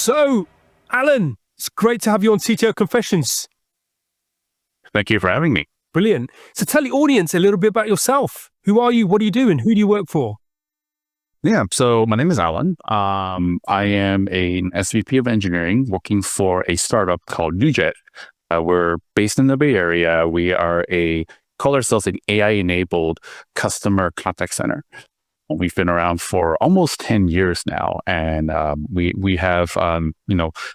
So, Alan, it's great to have you on CTO Confessions. Thank you for having me. Brilliant. So tell the audience a little bit about yourself. Who are you? What do you do? And who do you work for? Yeah, so my name is Alan. I am an SVP of Engineering working for a startup called UJET. We're based in the Bay Area. We are call ourselves an AI-enabled customer contact center. We've been around for almost 10 years now, and we have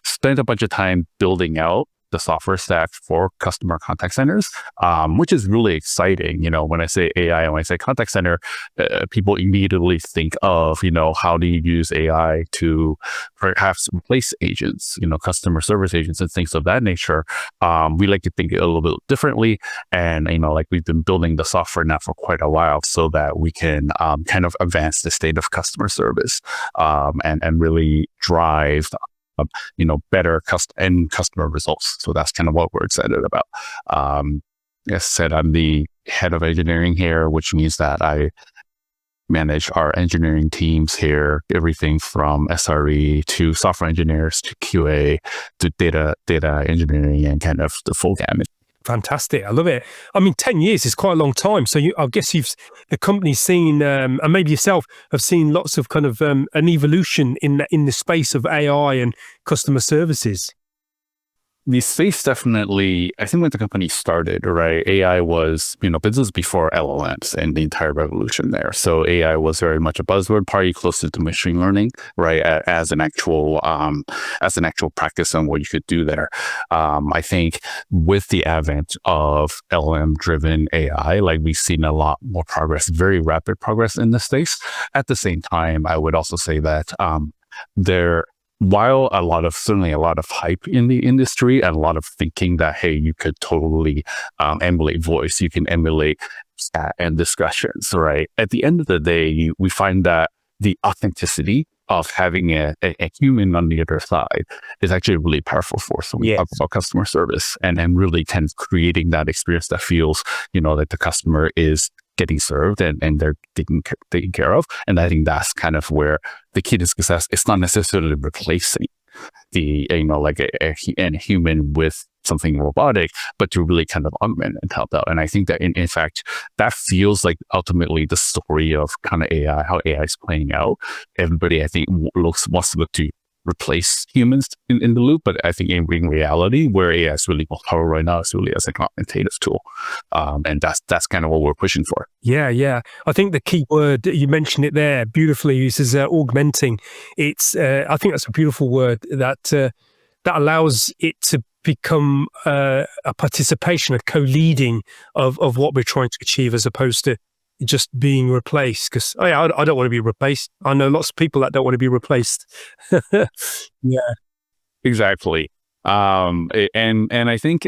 spent a bunch of time building out the software stack for customer contact centers, which is really exciting. When I say AI and when I say contact center, people immediately think of, how do you use AI to perhaps replace agents, customer service agents and things of that nature. We like to think a little bit differently. And, we've been building the software now for quite a while so that we can kind of advance the state of customer service and really drive better end customer results. So that's kind of what we're excited about. As I said, I'm the head of engineering here, which means that I manage our engineering teams here, everything from SRE to software engineers to QA to data engineering and kind of the full gamut. Fantastic. I love it. 10 years is quite a long time. So I guess the company's seen, and maybe yourself have seen lots of kind of an evolution in the space of AI and customer services. The space definitely, I think when the company started, right, AI was, this was before LLMs and the entire revolution there. So AI was very much a buzzword, probably closer to machine learning, right, as an actual practice on what you could do there. I think with the advent of LLM-driven AI, we've seen a lot more progress, very rapid progress in the space. At the same time, I would also say that while certainly a lot of hype in the industry and a lot of thinking that, hey, you could totally emulate voice, you can emulate chat and discussions, right? At the end of the day, we find that the authenticity of having a human on the other side is actually really powerful for us. So we talk about customer service and really kind of creating that experience that feels, that the customer is getting served and they're taken care of. And I think that's kind of where the key to success is not necessarily replacing a human with something robotic, but to really kind of augment and help out. And I think that in fact, that feels like ultimately the story of kind of AI, how AI is playing out. Everybody, I think, wants to look to replace humans in the loop, but I think in reality, where AI is really power right now is really as an augmentative tool, and that's kind of what we're pushing for. Yeah. I think the key word, you mentioned it there beautifully, is augmenting. It's I think that's a beautiful word that allows it to become a participation, a co-leading of what we're trying to achieve, as opposed to just being replaced. Because I don't want to be replaced. I know lots of people that don't want to be replaced. Yeah, exactly. And I think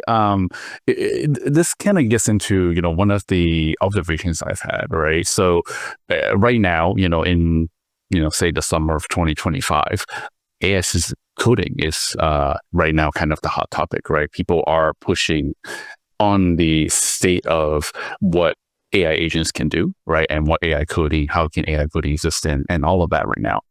this kind of gets into one of the observations I've had, right? So right now, in say the summer of 2025, AI coding is right now kind of the hot topic, right? People are pushing on the state of what AI agents can do, right? And what AI coding, how can AI coding exist and all of that right now.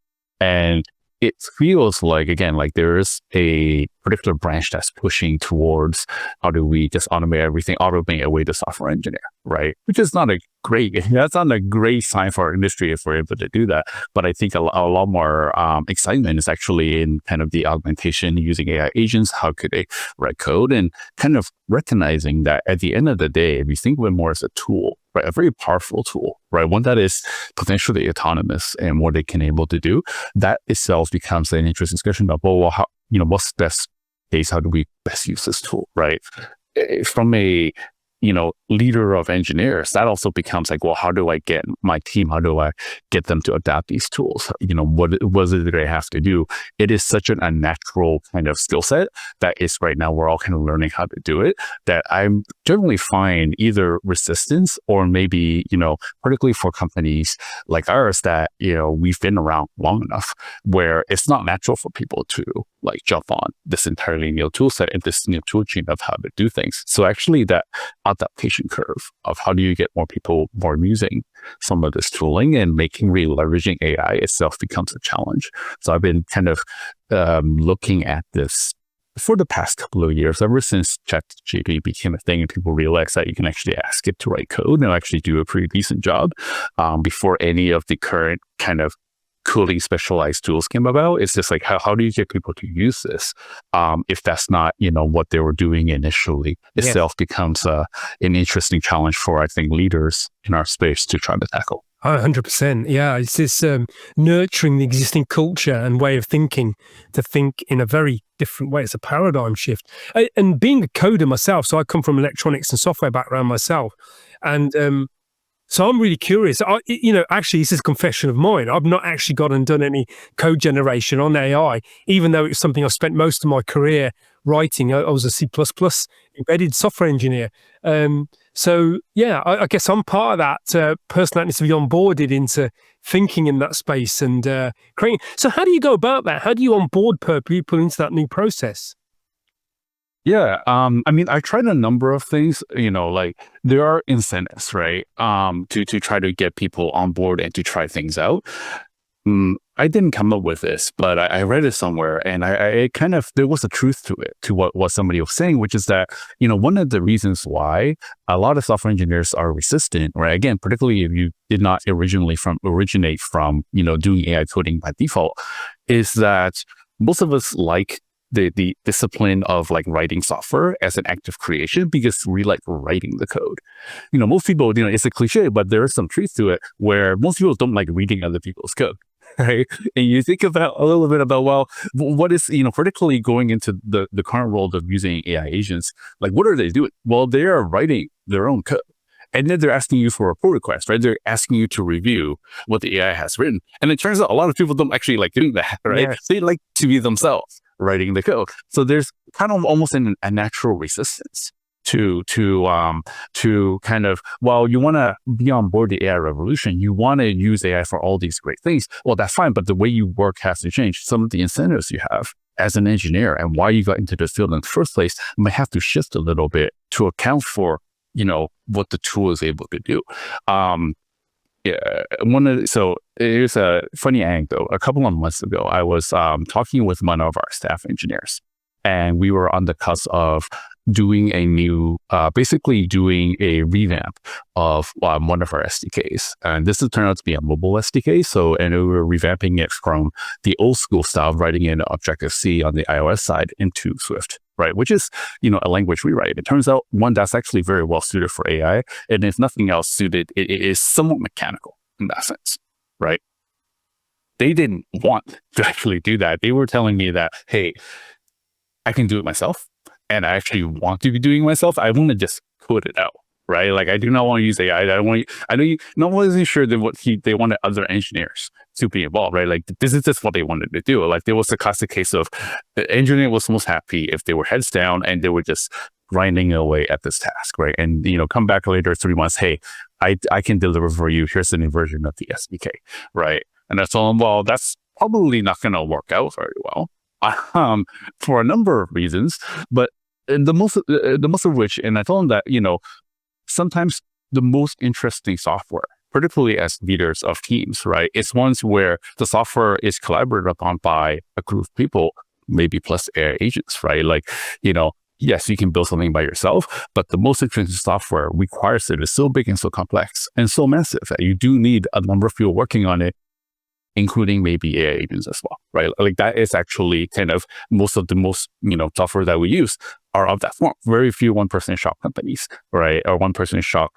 And it feels like, again, there is a particular branch that's pushing towards how do we just automate everything, automate away the software engineer, right? Which is that's not a great sign for our industry if we're able to do that. But I think a lot more excitement is actually in kind of the augmentation using AI agents. How could they write code and kind of recognizing that at the end of the day, if you think of it more as a tool, right, a very powerful tool, right, one that is potentially autonomous and what they can able to do, that itself becomes an interesting discussion about, well, how, what's the best case? How do we best use this tool, right? From a leader of engineers, that also becomes well, how do I get my team, how do I get them to adapt these tools? What is it that they have to do? It is such an unnatural kind of skill set that is right now, we're all kind of learning how to do it, that I'm generally find either resistance or maybe, particularly for companies like ours that, we've been around long enough where it's not natural for people to jump on this entirely new tool set and this new tool chain of how to do things. So actually that adaptation curve of how do you get more people more using some of this tooling, and making really leveraging AI itself becomes a challenge. So I've been kind of looking at this for the past couple of years, ever since ChatGPT became a thing and people realized that you can actually ask it to write code and actually do a pretty decent job before any of the current kind of cooling specialized tools came about. It's just like, how do you get people to use this if that's not, what they were doing initially? Itself becomes an interesting challenge for, I think, leaders in our space to try to tackle. 100%. Yeah, it's this nurturing the existing culture and way of thinking to think in a very different way. It's a paradigm shift. And being a coder myself, so I come from electronics and software background myself, and so I'm really curious. Actually, this is a confession of mine. I've not actually gone and done any code generation on AI, even though it's something I've spent most of my career writing. I was a C++ embedded software engineer. So yeah, I guess I'm part of that person that needs to be onboarded into thinking in that space and creating. So how do you go about that? How do you onboard people into that new process? Yeah, I tried a number of things. Like there are incentives, right? To try to get people on board and to try things out. I didn't come up with this, but I read it somewhere, and I kind of, there was a truth to it, to what somebody was saying, which is that, one of the reasons why a lot of software engineers are resistant, right? Again, particularly if you did not originate from, doing AI coding by default, is that most of us like the discipline of like writing software as an act of creation because we like writing the code. Most people, it's a cliche, but there is some truth to it where most people don't like reading other people's code. Right. And you think about a little bit about, well, what is, particularly going into the current world of using AI agents, like what are they doing? Well, they are writing their own code. And then they're asking you for a pull request, right? They're asking you to review what the AI has written. And it turns out a lot of people don't actually like doing that, right? Yes. They like to be themselves writing the code. So there's kind of almost a natural resistance to kind of, well, you want to be on board the AI revolution. You want to use AI for all these great things. Well, that's fine. But the way you work has to change. Some of the incentives you have as an engineer and why you got into the field in the first place might have to shift a little bit to account for, what the tool is able to do. So here's a funny anecdote. A couple of months ago, I was talking with one of our staff engineers, and we were on the cusp of doing basically doing a revamp of one of our SDKs. And this has turned out to be a mobile SDK. And we were revamping it from the old school style of writing in Objective-C on the iOS side into Swift, right? Which is, a language we write. It turns out one that's actually very well suited for AI. And if nothing else suited, it is somewhat mechanical in that sense, right? They didn't want to actually do that. They were telling me that, hey, I can do it myself. And I actually want to be doing it myself. I want to just code it out, right? Like I do not want to use AI. I know you not wasn't sure that they wanted other engineers to be involved, right? Like this is just what they wanted to do. Like there was a classic case of the engineer was most happy if they were heads down and they were just grinding away at this task, right? And come back later 3 months, hey, I can deliver for you. Here's a new version of the SDK, right? And I told them, well, that's probably not going to work out very well. For a number of reasons, but the most of which, and I told them that, sometimes the most interesting software, particularly as leaders of teams, right, it's ones where the software is collaborated upon by a group of people, maybe plus AI agents, right? Like, yes, you can build something by yourself, but the most interesting software requires it is so big and so complex and so massive that you do need a number of people working on it, including maybe AI agents as well, right? Like that is actually kind of most software that we use are of that form. Very few one-person shop companies, right? Or one-person shop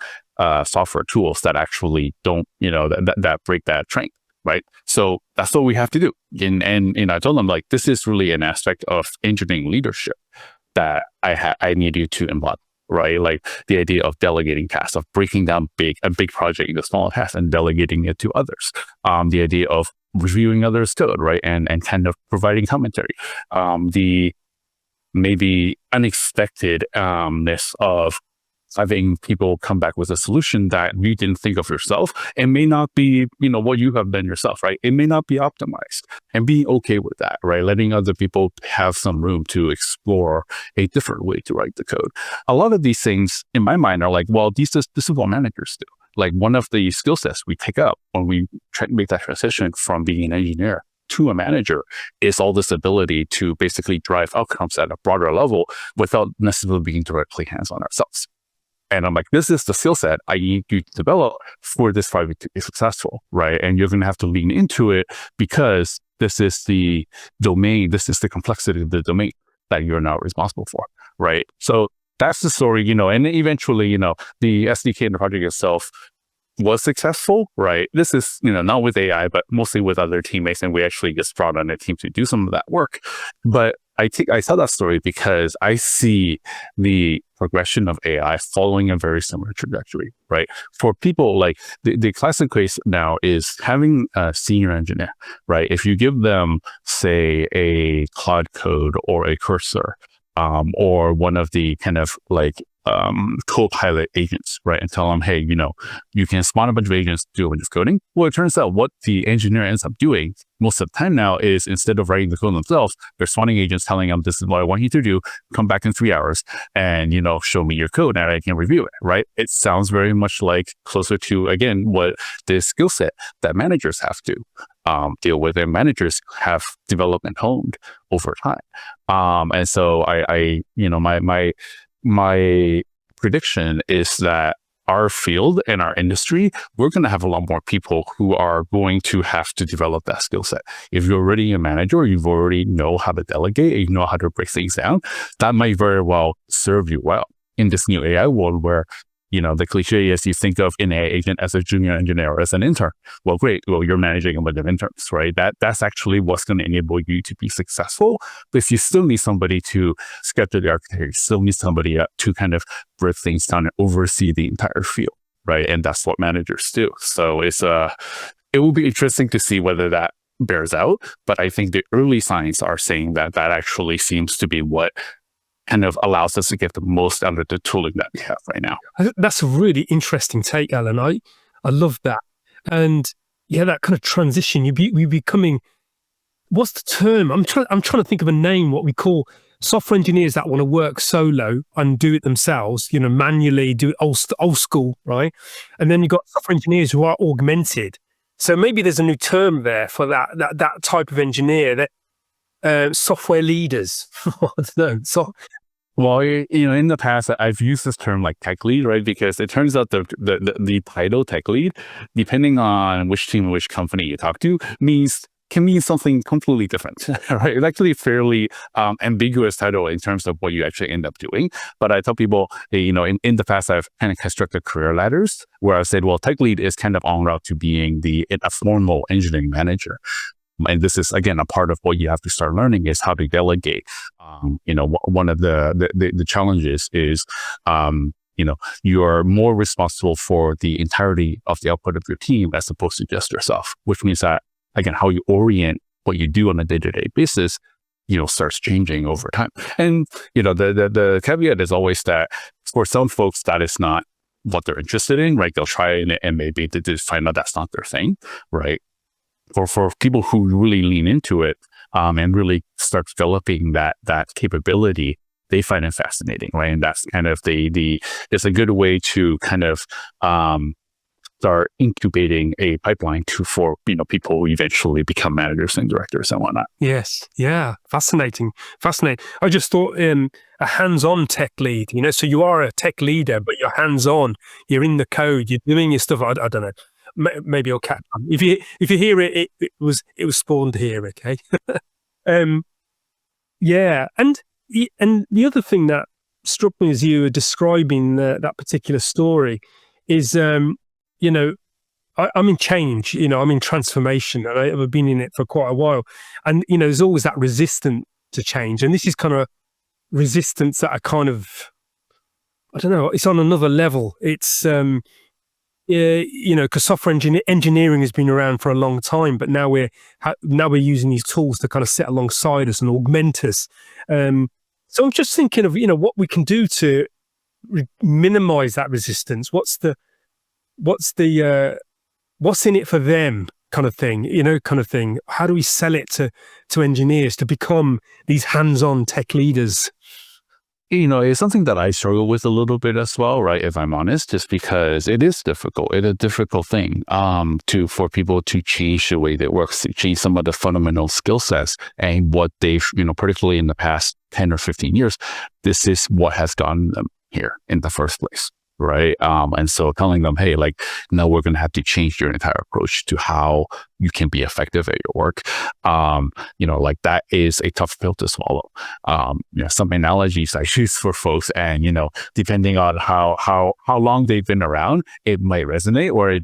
software tools that actually don't, that break that train, right? So that's what we have to do. And I told them, like, this is really an aspect of engineering leadership that I need you to embody. Right, like the idea of delegating tasks, of breaking down a big project into smaller tasks and delegating it to others. The idea of reviewing others' code, right, and kind of providing commentary. The maybe unexpectedness of having people come back with a solution that you didn't think of yourself and may not be, what you have done yourself, right? It may not be optimized, and being okay with that, right? Letting other people have some room to explore a different way to write the code. A lot of these things in my mind are like, well, this is what managers do. Like, one of the skill sets we pick up when we try to make that transition from being an engineer to a manager is all this ability to basically drive outcomes at a broader level without necessarily being directly hands-on ourselves. And I'm like, this is the skill set I need you to develop for this project to be successful, right? And you're going to have to lean into it because this is the domain, this is the complexity of the domain that you're now responsible for, right? So that's the story, and eventually, the SDK and the project itself was successful, right? This is, not with AI, but mostly with other teammates. And we actually just brought on a team to do some of that work. But I tell that story because I see the progression of AI following a very similar trajectory, right? For people, like the classic case now is having a senior engineer, right? If you give them, say, a Claude Code or a Cursor, or one of the kind of like co-pilot agents, right? And tell them, hey, you can spawn a bunch of agents, do a bunch of coding. Well, it turns out what the engineer ends up doing most of the time now is, instead of writing the code themselves, they're spawning agents telling them, this is what I want you to do. Come back in 3 hours and, show me your code and I can review it, right? It sounds very much like closer to, again, what the skill set that managers have to deal with, and managers have developed and honed over time. And so my prediction is that our field and our industry, we're going to have a lot more people who are going to have to develop that skill set. If you're already a manager, you've already know how to delegate, you know how to break things down, that might very well serve you well in this new AI world where, the cliche is you think of an AI agent as a junior engineer or as an intern. Well, great. Well, you're managing a bunch of interns, right? That's actually what's going to enable you to be successful. But if you still need somebody to schedule the architecture, you still need somebody to kind of break things down and oversee the entire field, right? And that's what managers do. So it will be interesting to see whether that bears out. But I think the early signs are saying that actually seems to be what kind of allows us to get the most out of the tooling that we have right now. That's a really interesting take, Alan. I love that. And yeah, that kind of transition, you becoming, what's the term? I'm trying to think of a name, what we call software engineers that want to work solo and do it themselves, manually, do it old school, right? And then you've got software engineers who are augmented. So maybe there's a new term there for that type of engineer, that software leaders. I don't know. So, well, in the past, I've used this term like tech lead, right? Because it turns out the title tech lead, depending on which team, which company you talk to, can mean something completely different, right? It's actually a fairly ambiguous title in terms of what you actually end up doing. But I tell people, in the past, I've kind of constructed career ladders where I've said, well, tech lead is kind of en route to being a formal engineering manager. And this is, again, a part of what you have to start learning is how to delegate. One of the challenges is, you are more responsible for the entirety of the output of your team as opposed to just yourself, which means that, again, how you orient what you do on a day-to-day basis, starts changing over time. And, the caveat is always that for some folks, that is not what they're interested in, right? They'll try it and maybe they just find out that's not their thing, right? For people who really lean into it and really start developing that capability, they find it fascinating, right? And that's kind of it's a good way to kind of start incubating a pipeline for people who eventually become managers and directors and whatnot. Yes, yeah, fascinating. I just thought a hands-on tech lead, so you are a tech leader, but you're hands-on. You're in the code. You're doing your stuff. I don't know. Maybe you'll catch on. If you hear it, it was spawned here. Okay. Yeah, and the other thing that struck me as you were describing that particular story is, I'm in change. I'm in transformation, and I've been in it for quite a while. And there's always that resistance to change, and this is kind of resistance that I kind of, I don't know. It's on another level. It's because software engineering has been around for a long time, but now we're using these tools to kind of sit alongside us and augment us. So I'm just thinking of what we can do to minimize that resistance? What's in it for them kind of thing, kind of thing? How do we sell it to engineers to become these hands-on tech leaders? It's something that I struggle with a little bit as well, right? If I'm honest, just because it is difficult. It's a difficult thing for people to change the way they work, to change some of the fundamental skill sets and what they've, particularly in the past 10 or 15 years, this is what has gotten them here in the first place. Right. And so telling them, hey, like, now we're going to have to change your entire approach to how you can be effective at your work. Like that is a tough pill to swallow. Some analogies I use for folks, and, depending on how long they've been around, it might resonate, or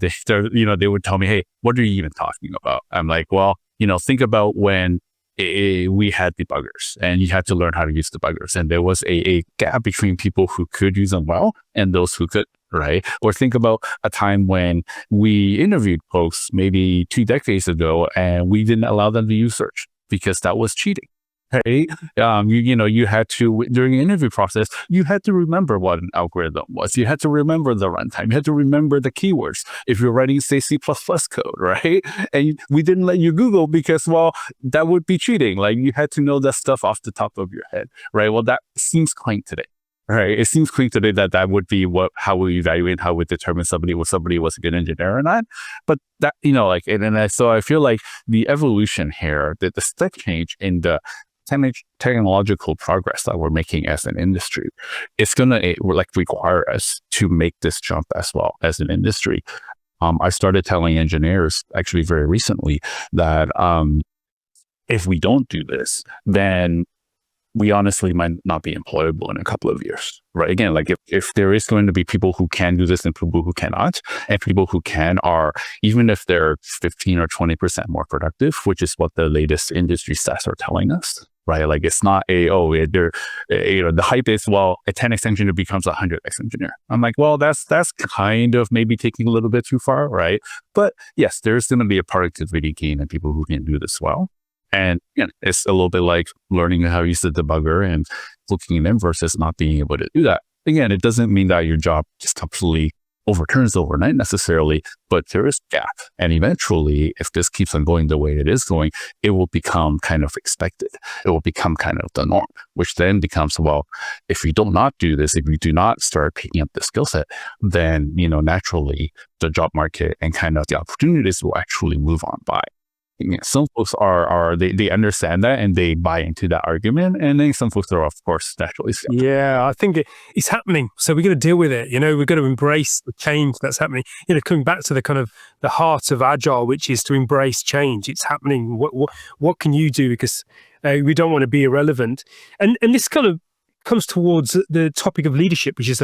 they would tell me, hey, what are you even talking about? I'm like, well, think about when we had debuggers and you had to learn how to use debuggers, and there was a gap between people who could use them well and those who could, right? Or think about a time when we interviewed folks maybe 2 decades ago and we didn't allow them to use search because that was cheating. Right? You had to, during the interview process, you had to remember what an algorithm was. You had to remember the runtime. You had to remember the keywords if you're writing, say, C++ code, right? And we didn't let you Google because, well, that would be cheating. Like, you had to know that stuff off the top of your head, right? Well, that seems quaint today. Right. It seems quaint today that would be how we evaluate, how we determine somebody was a good engineer or not. But that, so I feel like the evolution here, the step change in the technological progress that we're making as an industry, it's going to require us to make this jump as well as an industry. I started telling engineers actually very recently that if we don't do this, then we honestly might not be employable in a couple of years, right? Again, like if there is going to be people who can do this and people who cannot, and people who can are, even if they're 15 or 20% more productive, which is what the latest industry stats are telling us, right? Like, it's not the hype is, well, a 10x engineer becomes a 100x engineer. I'm like, well, that's kind of maybe taking a little bit too far, right? But yes, there's going to be a productivity gain in people who can do this well. And it's a little bit like learning how to use the debugger and looking at them versus not being able to do that. Again, it doesn't mean that your job just completely overturns overnight necessarily, but there is a gap. And eventually, if this keeps on going the way it is going, it will become kind of expected. It will become kind of the norm, which then becomes, well, if we do not do this, if we do not start picking up the skill set, then, naturally the job market and kind of the opportunities will actually move on by. Some folks they understand that and they buy into that argument, and then some folks are, of course, naturally skeptical. Yeah, I think it's happening. So we're going to deal with it. We're going to embrace the change that's happening. Coming back to the kind of the heart of Agile, which is to embrace change. It's happening. What can you do? Because we don't want to be irrelevant. And this kind of comes towards the topic of leadership, which is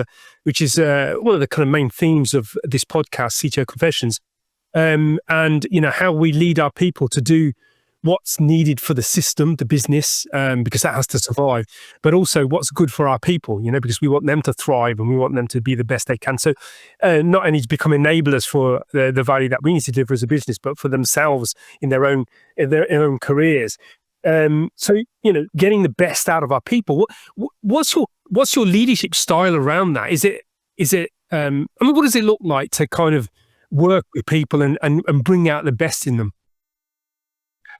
one of the kind of main themes of this podcast, CTO Confessions. And how we lead our people to do what's needed for the system, the business, because that has to survive, but also what's good for our people, because we want them to thrive and we want them to be the best they can. So not only to become enablers for the value that we need to deliver as a business, but for themselves in their own careers. So getting the best out of our people. What's your leadership style around that? Is it? What does it look like to kind of work with people and bring out the best in them?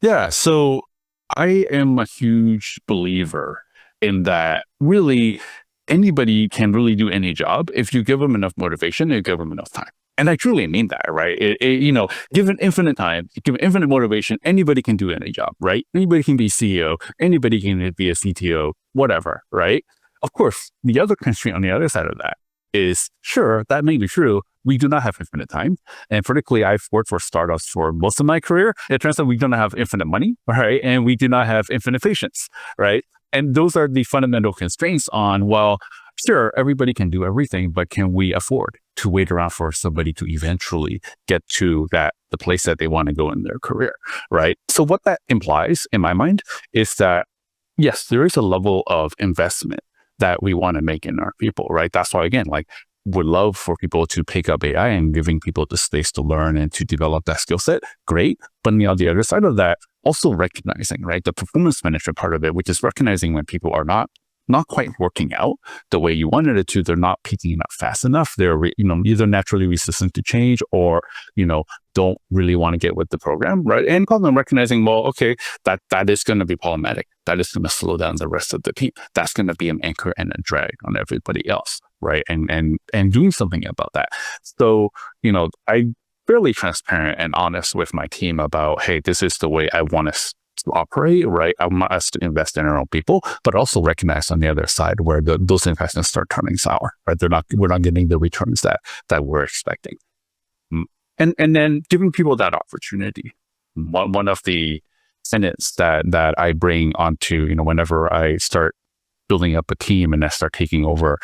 Yeah, so I am a huge believer in that really anybody can really do any job if you give them enough motivation and you give them enough time. And I truly mean that, right? Given infinite time, given infinite motivation, anybody can do any job, right? Anybody can be CEO, anybody can be a CTO, whatever, right? Of course, the other constraint on the other side of that is, sure, that may be true. We do not have infinite time. And particularly, I've worked for startups for most of my career. It turns out we do not have infinite money, right? And we do not have infinite patience, right? And those are the fundamental constraints on, well, sure, everybody can do everything, but can we afford to wait around for somebody to eventually get to the place that they want to go in their career, right? So what that implies in my mind is that, yes, there is a level of investment that we want to make in our people, right? That's why, again, would love for people to pick up AI and giving people the space to learn and to develop that skill set. Great. But on the other side of that, also recognizing, right, the performance management part of it, which is recognizing when people are not not quite working out the way you wanted it to. They're not picking it up fast enough. They're, either naturally resistant to change or, don't really want to get with the program, right? And them recognizing, well, okay, that is going to be problematic. That is going to slow down the rest of the team. That's going to be an anchor and a drag on everybody else, right? And doing something about that. So, I'm fairly transparent and honest with my team about, hey, this is the way I want us to operate, right? I want us to invest in our own people, but also recognize on the other side where those investments start turning sour, right? We're not getting the returns that we're expecting. And then giving people that opportunity. One of the tenets that I bring onto, whenever I start building up a team and I start taking over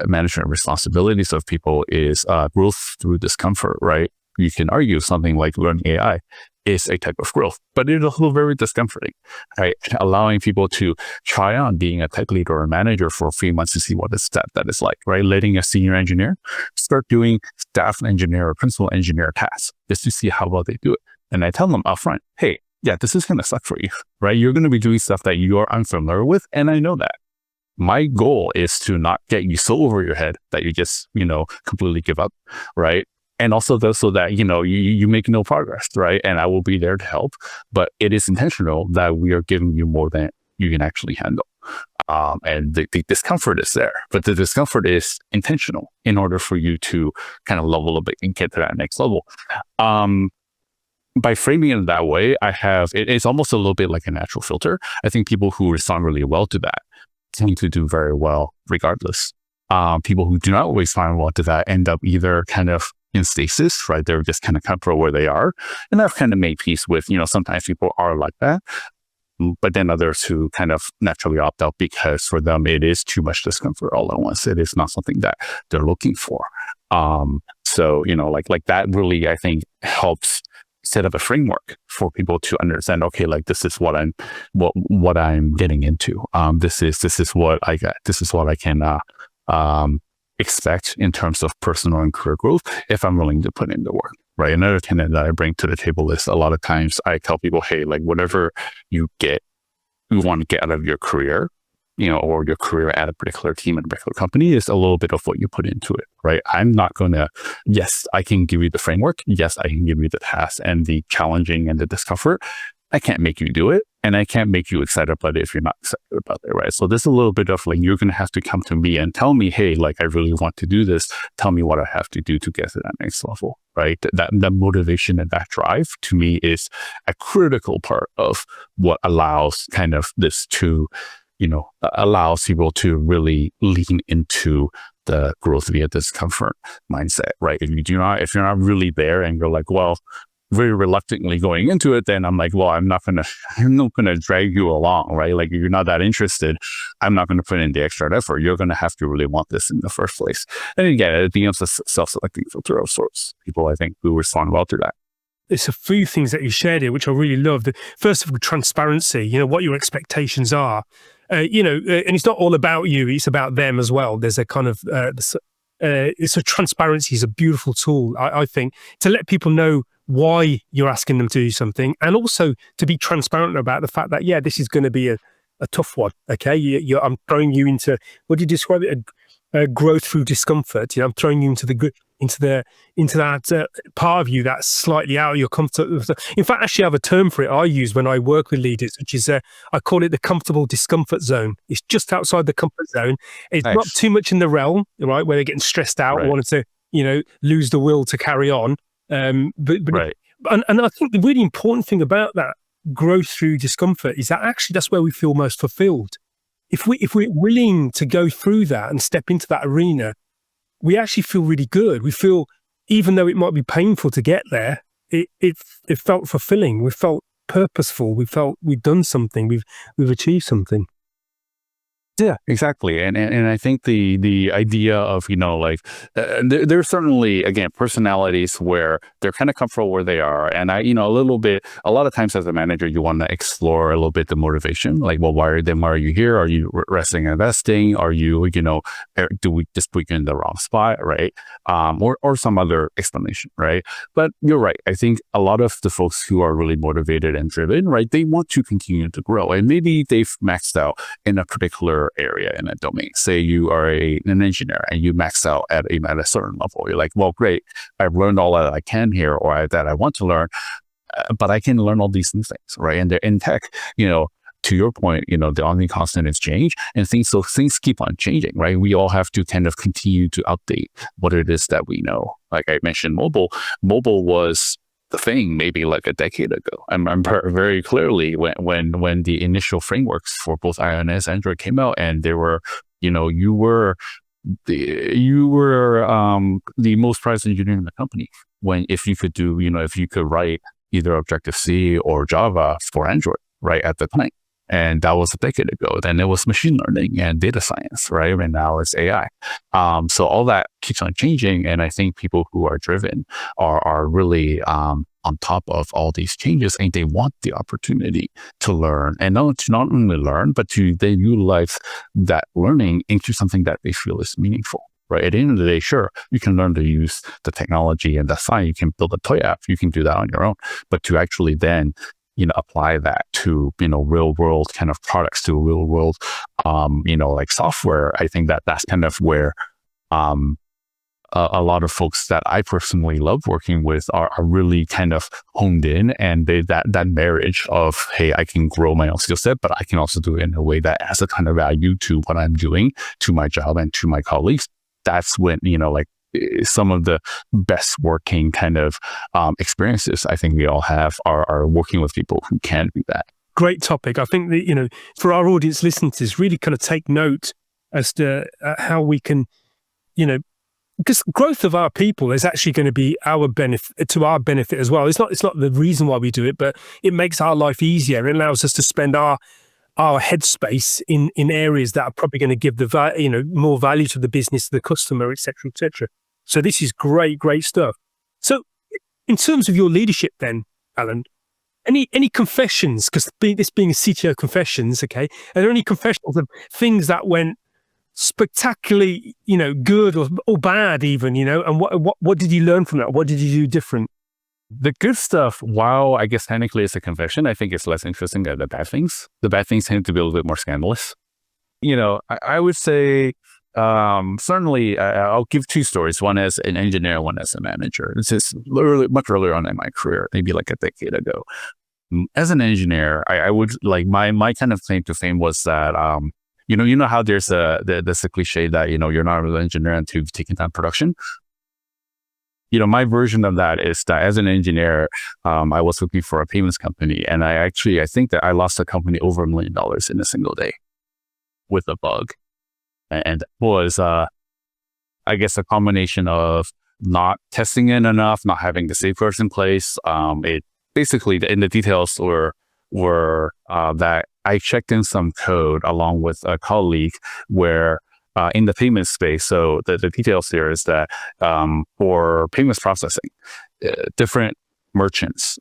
management responsibilities of people is growth through discomfort, right? You can argue something like learning AI is a type of growth, but it is also very discomforting, right? Allowing people to try on being a tech lead or a manager for 3 months to see what that is like, right? Letting a senior engineer start doing staff engineer or principal engineer tasks just to see how well they do it. And I tell them upfront, hey, yeah, this is going to suck for you, right? You're going to be doing stuff that you are unfamiliar with. And I know that. My goal is to not get you so over your head that you just, completely give up, right? And also so that, you make no progress, right? And I will be there to help, but it is intentional that we are giving you more than you can actually handle. And the discomfort is there, but the discomfort is intentional in order for you to kind of level a bit and get to that next level. By framing it that way, it's almost a little bit like a natural filter. I think people who respond really well to that tend to do very well regardless. People who do not always respond well to that end up either kind of in stasis, right? They're just kind of comfortable where they are. And I've kind of made peace with, sometimes people are like that, but then others who kind of naturally opt out because for them, it is too much discomfort all at once. It is not something that they're looking for. So, like that really, I think, helps set up a framework for people to understand, okay, like this is what I'm getting into. This is what I got. This is what I can, expect in terms of personal and career growth if I'm willing to put in the work, right? Another tenet that I bring to the table is a lot of times I tell people, hey, like whatever you want to get out of your career, or your career at a particular team in a particular company is a little bit of what you put into it, right? I'm not going to, yes, I can give you the framework. Yes, I can give you the task and the challenging and the discomfort. I can't make you do it. And I can't make you excited about it if you're not excited about it, right? So there's a little bit of like, you're going to have to come to me and tell me, hey, like, I really want to do this. Tell me what I have to do to get to that next level, right? That motivation and that drive to me is a critical part of what allows kind of this to, allows people to really lean into the growth via discomfort mindset, right? If you're not really there and you're like, well, very reluctantly going into it, then I'm like, well, I'm not gonna drag you along, right? Like, if you're not that interested, I'm not gonna put in the extra effort. You're gonna have to really want this in the first place. And again, it becomes a self-selecting filter of sorts. People, I think, who respond well to that. There's a few things that you shared here, which I really love. First of all, transparency, what your expectations are, and it's not all about you, it's about them as well. There's a kind of, transparency is a beautiful tool, I think, to let people know why you're asking them to do something, and also to be transparent about the fact that, yeah, this is going to be a tough one. Okay. I'm throwing you into, what do you describe it? Growth through discomfort. I'm throwing you into that part of you that's slightly out of your comfort. In fact, actually, I have a term for it I use when I work with leaders, which is I call it the comfortable discomfort zone. It's just outside the comfort zone. It's Nice. not too much in the realm, right, where they're getting stressed out or wanting to, lose the will to carry on. But Right. And I think the really important thing about that growth through discomfort is that actually that's where we feel most fulfilled. If we're willing to go through that and step into that arena, we actually feel really good. We feel, even though it might be painful to get there, it felt fulfilling. We felt purposeful. We felt we've done something. We've achieved something. Yeah, exactly. And I think the idea of, there's certainly, again, personalities where they're kind of comfortable where they are. And a lot of times as a manager, you want to explore a little bit the motivation, like, well, why are you here? Are you resting and investing? Are you, do we just put you in the wrong spot? Right. Or some other explanation. Right. But you're right. I think a lot of the folks who are really motivated and driven, right, they want to continue to grow, and maybe they've maxed out in a particular particular area in a domain. Say you are an engineer and you max out at a certain level. You're like, well, great, I've learned all that I can here, or that I want to learn, but I can learn all these new things, right? And they're in tech, to your point, the only constant is change, and things keep on changing, right? We all have to kind of continue to update what it is that we know. Like I mentioned, mobile was the thing maybe like a decade ago. I remember very clearly when the initial frameworks for both iOS and Android came out, and they were, you were the most prized engineer in the company if you could write either Objective-C or Java for Android, right, at the time. And that was a decade ago. Then it was machine learning and data science, right? And now it's AI. So all that keeps on changing. And I think people who are driven are really on top of all these changes, and they want the opportunity to learn, and not only learn, but they utilize that learning into something that they feel is meaningful. Right. At the end of the day, sure, you can learn to use the technology, and that's fine. You can build a toy app. You can do that on your own. But to actually then apply that to, real world kind of products, to real world, like software. I think that's kind of where a lot of folks that I personally love working with are really kind of honed in, and that marriage of, hey, I can grow my own skill set, but I can also do it in a way that adds a ton of value to what I'm doing, to my job and to my colleagues. That's when, some of the best working kind of experiences I think we all have are working with people who can do that. Great topic. I think that, for our audience listening to this, really kind of take note as to how we can, because growth of our people is actually going to be our benefit as well. It's not the reason why we do it, but it makes our life easier. It allows us to spend our headspace in areas that are probably going to give more value to the business, the customer, et cetera, et cetera. So this is great stuff. So in terms of your leadership then, Alan, any confessions, because this being a CTO Confessions, okay, are there any confessions of things that went spectacularly, good or bad even, and what did you learn from that? What did you do different? The good stuff, while I guess technically it's a confession, I think it's less interesting than the bad things. The bad things tend to be a little bit more scandalous. I would say, certainly, I'll give two stories. One as an engineer, one as a manager. This is literally much earlier on in my career, maybe like a decade ago. As an engineer, I would like my kind of claim to fame was that, how there's a cliche that, you're not a real engineer until you've taken down production. My version of that is that as an engineer, I was working for a payments company, and I think that I lost the company over $1 million in a single day with a bug. And it was, I guess, a combination of not testing it enough, not having the safeguards in place. It basically, in the details were that I checked in some code along with a colleague where in the payment space. So the details here is that for payments processing, different merchants,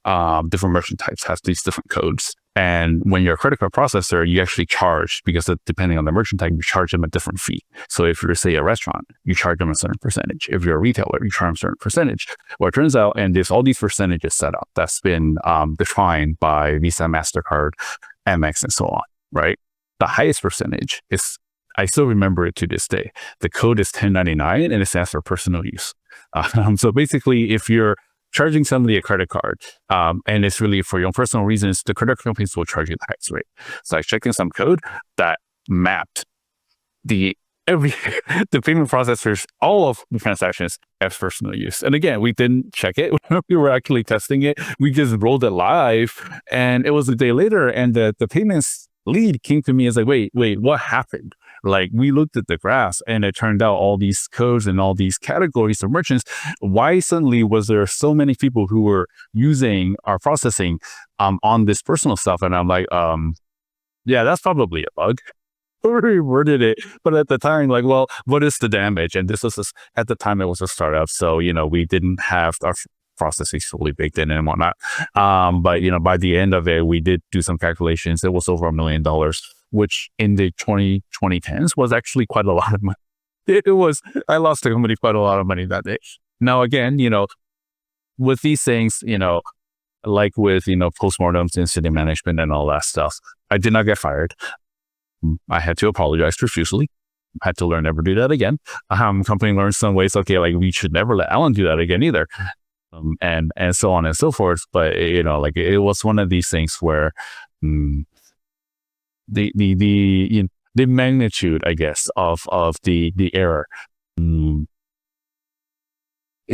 different merchant types have these different codes. And when you're a credit card processor, you actually charge, because depending on the merchant type, you charge them a different fee. So if you're, say, a restaurant, you charge them a certain percentage. If you're a retailer, you charge them a certain percentage. Well, it turns out, and there's all these percentages set up that's been defined by Visa, MasterCard, Amex, and so on, right? The highest percentage is, I still remember it to this day. The code is 1099 and it stands for personal use. So basically, if you're charging somebody a credit card and it's really for your own personal reasons, the credit companies will charge you the highest rate. So I checked in some code that mapped the payment processors, all of the transactions as personal use. And again, we didn't check it. We were actually testing it. We just rolled it live, and it was a day later, and the payments lead came to me as like, wait, what happened? Like, we looked at the graphs and it turned out all these codes and all these categories of merchants, why suddenly was there so many people who were using our processing on this personal stuff? And I'm like, yeah, that's probably a bug. We reworded it, but at the time, like, well, what is the damage? And this was at the time it was a startup, so we didn't have our processing fully baked in and whatnot. But by the end of it, we did do some calculations. It was over $1 million, which in the 2010s was actually quite a lot of money. I lost the company quite a lot of money that day. Now, again, with these things, like with, postmortems, incident management and all that stuff, I did not get fired. I had to apologize profusely. Had to learn never do that again. Company learned some ways. Okay, like we should never let Alan do that again either, and so on and so forth. But like it was one of these things where the magnitude, I guess, of the error in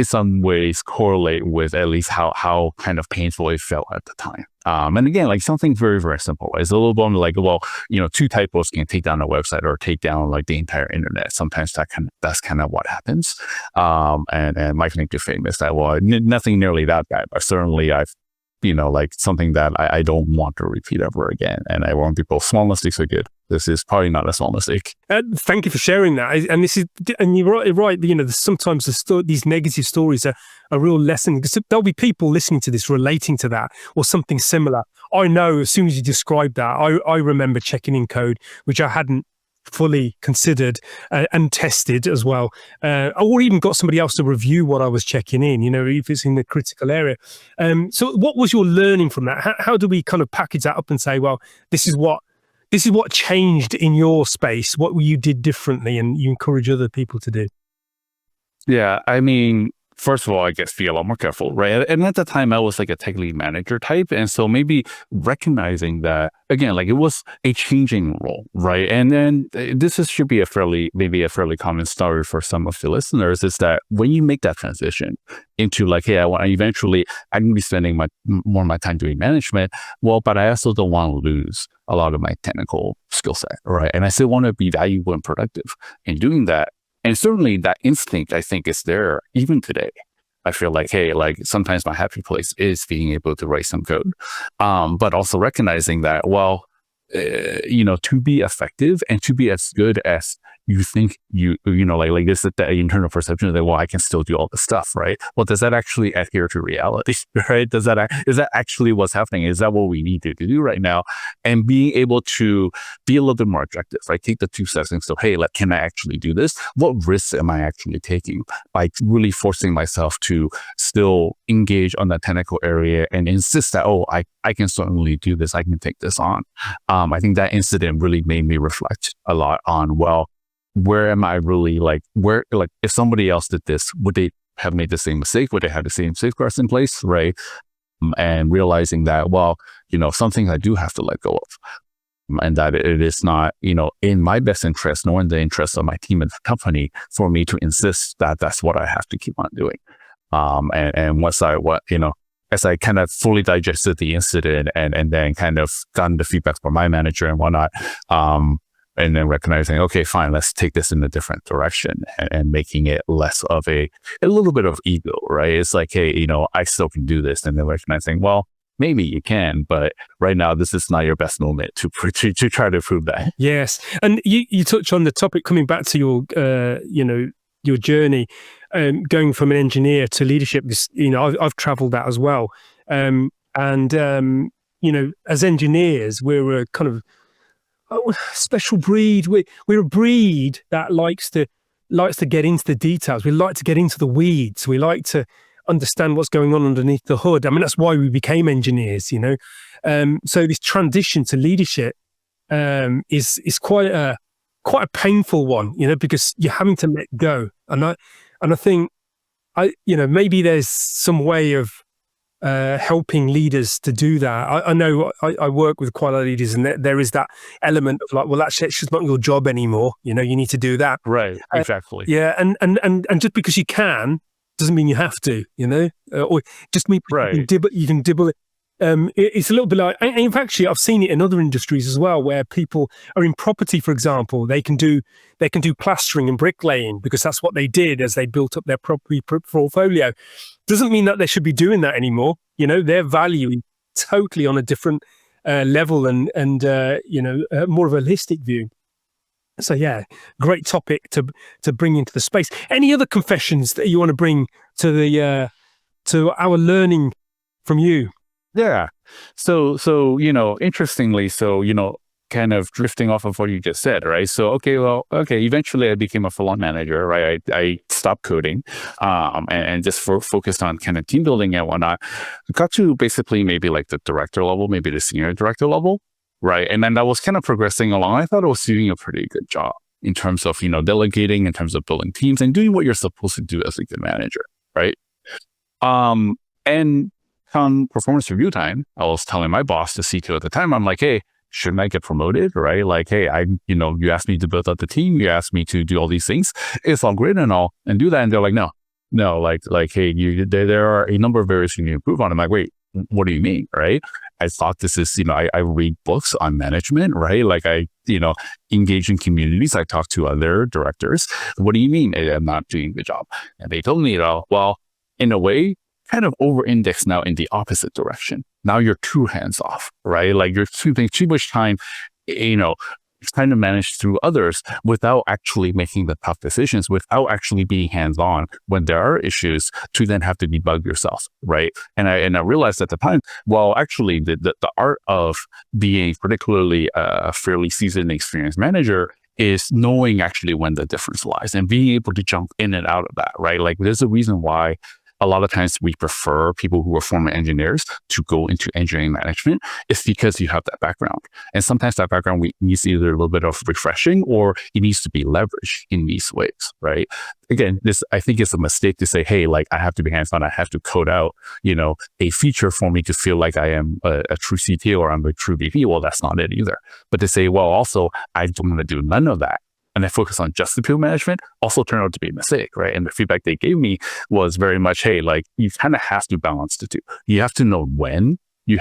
some ways correlate with at least how kind of painful it felt at the time. And again, like something very, very simple. It's a little bit like, well, 2 typos can take down a website or take down like the entire internet. Sometimes that's kind of what happens. And my claim to fame is that, well, nothing nearly that bad, but certainly I've, like something that I don't want to repeat ever again. And I warn people, small mistakes are good. This is probably not a small mistake. Thank you for sharing that. And you're right. Sometimes these negative stories are a real lesson, because there'll be people listening to this relating to that or something similar. I know as soon as you described that, I remember checking in code, which I hadn't fully considered and tested as well, or even got somebody else to review what I was checking in, if it's in the critical area. So what was your learning from that? How do we kind of package that up and say, well, this is what changed in your space, what you did differently and you encourage other people to do? Yeah, I mean, first of all, I guess be a lot more careful, right? And at the time, I was like a tech lead manager type. And so maybe recognizing that, again, like it was a changing role, right? And then should be a fairly common story for some of the listeners, is that when you make that transition into like, hey, I'm going to be spending more of my time doing management. Well, but I also don't want to lose a lot of my technical skill set, right? And I still want to be valuable and productive in doing that. And certainly that instinct, I think, is there even today. I feel like, hey, like sometimes my happy place is being able to write some code, but also recognizing that, well, to be effective and to be as good as you think like this is the internal perception that, well, I can still do all this stuff, right? Well, does that actually adhere to reality, right? Is that actually what's happening? Is that what we need to do right now? And being able to be a little bit more objective, right? Take the 2 steps and so, hey, like, can I actually do this? What risks am I actually taking by really forcing myself to still engage on that technical area and insist that, oh, I can certainly do this. I can take this on. I think that incident really made me reflect a lot on, well, where am I really if somebody else did this, would they have made the same mistake? Would they have the same safeguards in place? Right. And realizing that, well, something I do have to let go of, and that it is not, in my best interest, nor in the interest of my team and the company, for me to insist that that's what I have to keep on doing. And as I kind of fully digested the incident and then kind of gotten the feedback from my manager and whatnot, and then recognizing, okay, fine, let's take this in a different direction and making it less of a little bit of ego, right? It's like, hey, I still can do this. And then recognizing, well, maybe you can, but right now this is not your best moment to try to prove that. Yes. And you touch on the topic, coming back to your, your journey, going from an engineer to leadership. I've traveled that as well. As engineers, we're a kind of special breed. We're a breed that likes to get into the details. We like to get into the weeds. We like to understand what's going on underneath the hood. I mean, that's why we became engineers, So this transition to leadership is quite a painful one, because you're having to let go. And I think maybe there's some way of helping leaders to do that. I know I work with quite a lot of leaders, and there is that element of like, well, that's just not your job anymore. You need to do that. Right. Exactly. Yeah. And just because you can doesn't mean you have to, or just mean right. you can dibble it. It's a little bit like, in fact, actually, I've seen it in other industries as well, where people are in property, for example. They can do plastering and bricklaying because that's what they did as they built up their property portfolio. Doesn't mean that they should be doing that anymore. They're valuing totally on a different level and more of a holistic view. So yeah, great topic to bring into the space. Any other confessions that you want to bring to the to our learning from you? Yeah. So, interestingly, kind of drifting off of what you just said, right? So, eventually I became a full-on manager, right? I stopped coding, and just focused on kind of team building and whatnot. Got to basically maybe like the director level, maybe the senior director level. right? And then I was kind of progressing along. I thought I was doing a pretty good job in terms of, delegating, in terms of building teams and doing what you're supposed to do as a good manager, right? And come performance review time, I was telling my boss, the CTO at the time, I'm like, hey, shouldn't I get promoted, right? Like, hey, you asked me to build out the team, you asked me to do all these things. It's all great and all, and do that. And they're like, no, hey, there are a number of areas you need to improve on. I'm like, wait, what do you mean, right? I thought this is, I read books on management, right? Like I engage in communities. I talk to other directors. What do you mean I'm not doing the job? And they told me, well, in a way, kind of over-index now in the opposite direction. Now you're too hands-off, right? Like you're spending too much time, trying to manage through others without actually making the tough decisions, without actually being hands-on when there are issues to then have to debug yourself, right? And I realized at the time, well, actually the art of being particularly a fairly seasoned, experienced manager is knowing actually when the difference lies and being able to jump in and out of that, right? Like there's a reason why a lot of times we prefer people who are former engineers to go into engineering management. It's because you have that background. And sometimes that background needs either a little bit of refreshing or it needs to be leveraged in these ways, right? Again, I think it's a mistake to say, hey, like I have to be hands-on, I have to code out, a feature for me to feel like I am a true CTO or I'm a true VP. Well, that's not it either. But to say, well, also, I don't want to do none of that, and I focus on just the people management, also turned out to be a mistake, right? And the feedback they gave me was very much, hey, like you kind of have to balance the two. You have to know when you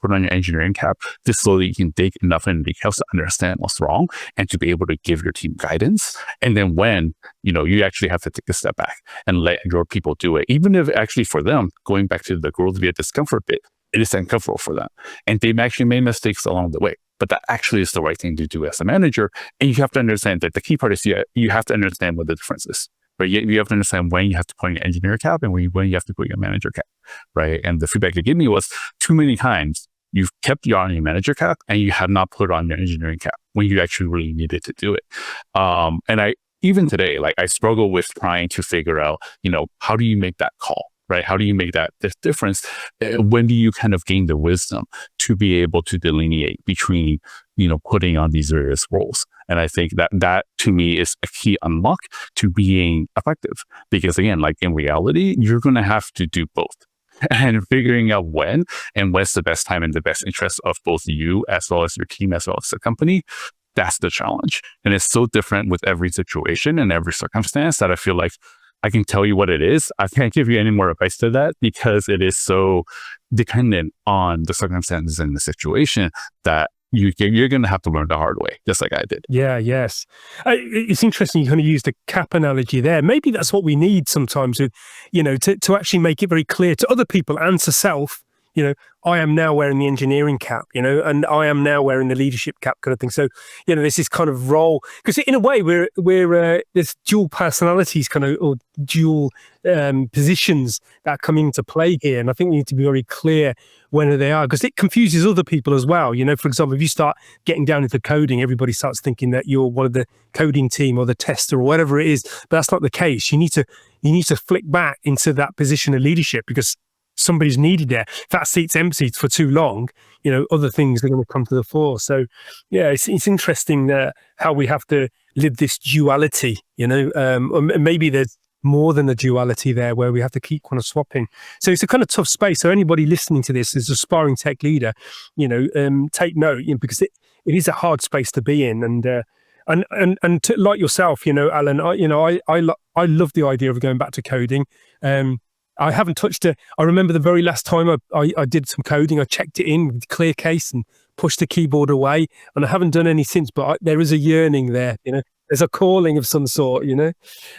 put on your engineering cap just so that you can dig enough in details to understand what's wrong and to be able to give your team guidance. And then when, you actually have to take a step back and let your people do it. Even if actually for them, going back to the growth via discomfort bit, it is uncomfortable for them. And they've actually made mistakes along the way. But that actually is the right thing to do as a manager. And you have to understand that the key part is you have to understand what the difference is, right? You have to understand when you have to put your engineer cap and when you have to put your manager cap, right? And the feedback they gave me was too many times you've kept your manager cap and you have not put on your engineering cap when you actually really needed to do it. And even today, like I struggle with trying to figure out, how do you make that call? Right? How do you make that difference? When do you kind of gain the wisdom to be able to delineate between, putting on these various roles? And I think that to me is a key unlock to being effective. Because again, like in reality, you're going to have to do both. And figuring out when and when's the best time and the best interest of both you as well as your team as well as the company. That's the challenge. And it's so different with every situation and every circumstance that I feel like I can tell you what it is. I can't give you any more advice to that because it is so dependent on the circumstances and the situation that you're going to have to learn the hard way, just like I did. Yeah, yes. It's interesting you kind of used a cap analogy there. Maybe that's what we need sometimes, to actually make it very clear to other people and to self, I am now wearing the engineering cap, and I am now wearing the leadership cap kind of thing. So, there's this kind of role, because in a way we're there's dual personalities kind of, or dual positions that come into play here. And I think we need to be very clear when they are, because it confuses other people as well. For example, if you start getting down into coding, everybody starts thinking that you're one of the coding team or the tester or whatever it is, but that's not the case. You need to flick back into that position of leadership because somebody's needed there. If that seat's empty for too long, other things are going to come to the fore. So, yeah, it's interesting how we have to live this duality. Or maybe there's more than a duality there where we have to keep kind of swapping. So it's a kind of tough space. So anybody listening to this as aspiring tech leader, take note, because it is a hard space to be in. And like yourself, Alan, I love the idea of going back to coding. I haven't touched it. I remember the very last time I did some coding, I checked it in with clear case and pushed the keyboard away, and I haven't done any since, but there is a yearning there, there's a calling of some sort,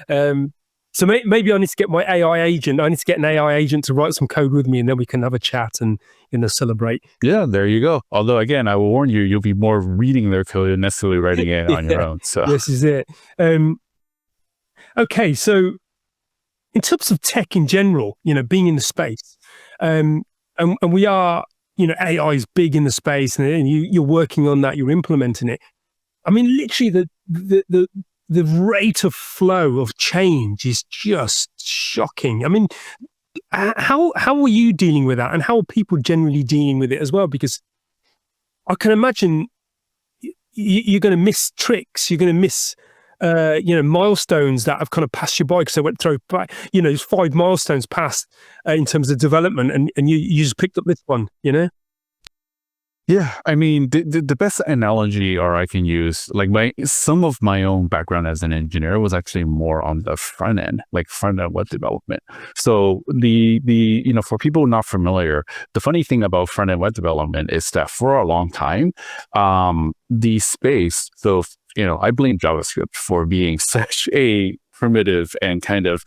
so maybe I need to get my AI agent, I need to get an AI agent to write some code with me, and then we can have a chat and, celebrate. Yeah, there you go. Although again, I will warn you, you'll be more reading their code than necessarily writing it on your own. So this is it. Okay, so in terms of tech in general, being in the space, and we are, AI is big in the space, and you're working on that, you're implementing it. I mean, literally the rate of flow of change is just shocking. I mean, how are you dealing with that, and how are people generally dealing with it as well? Because I can imagine you're going to miss tricks. You're going to miss, milestones that have kind of passed you by because I went through, there's 5 milestones passed in terms of development, and you just picked up this one, Yeah, I mean, the best analogy or I can use, like some of my own background as an engineer was actually more on the front end, like front end web development. So for people not familiar, the funny thing about front end web development is that for a long time, the space. So I blame JavaScript for being such a primitive and kind of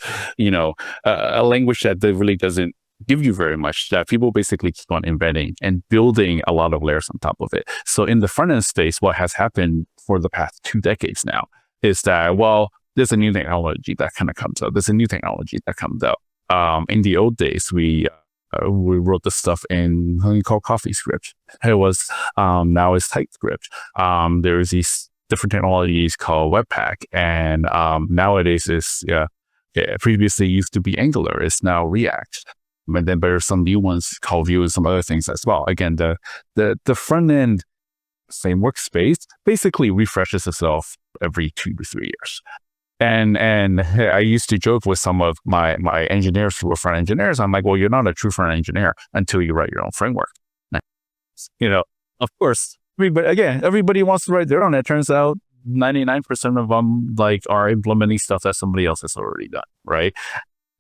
a language that really doesn't give you very much, that people basically keep on inventing and building a lot of layers on top of it. So in the front end space, what has happened for the past 2 decades now is that, well, there's a new technology that kind of comes out. There's a new technology that comes out. In the old days, we wrote this stuff in something called CoffeeScript. It was now it's TypeScript. There's these different technologies called Webpack, and nowadays previously used to be Angular. It's now React. And then there's some new ones called Vue and some other things as well. Again, the front end framework space basically refreshes itself every 2 to 3 years. And I used to joke with some of my engineers who were front engineers. I'm like, well, you're not a true front engineer until you write your own framework. Of course, everybody wants to write their own. It turns out 99% of them are implementing stuff that somebody else has already done, right?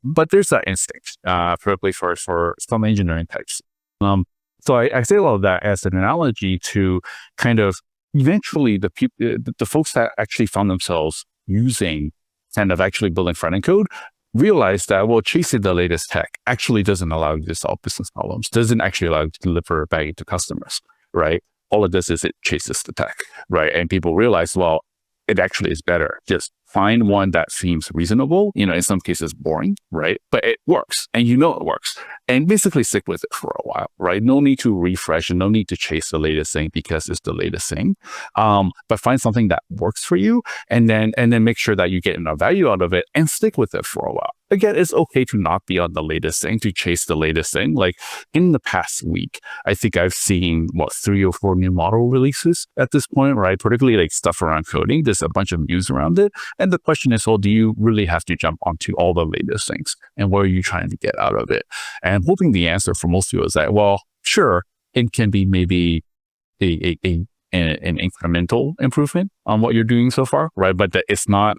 But there's that instinct, particularly for some engineering types. So I say all of that as an analogy to kind of eventually the folks that actually found themselves using kind of actually building front-end code realize that, well, chasing the latest tech actually doesn't allow you to solve business problems, doesn't actually allow you to deliver value to customers, right? All of this is it chases the tech, right? And people realize, well, it actually is better. Just find one that seems reasonable, in some cases boring, right? But it works, and it works, and basically stick with it for a while, right? No need to refresh and no need to chase the latest thing because it's the latest thing. But find something that works for you, and then make sure that you get enough value out of it and stick with it for a while. Again, it's okay to not be on the latest thing, to chase the latest thing. Like in the past week, I think I've seen 3 or 4 new model releases at this point, right? Particularly stuff around coding. There's a bunch of news around it. And the question is, well, do you really have to jump onto all the latest things? And what are you trying to get out of it? And I'm hoping the answer for most people is that, well, sure, it can be maybe an incremental improvement on what you're doing so far, right? But that it's not,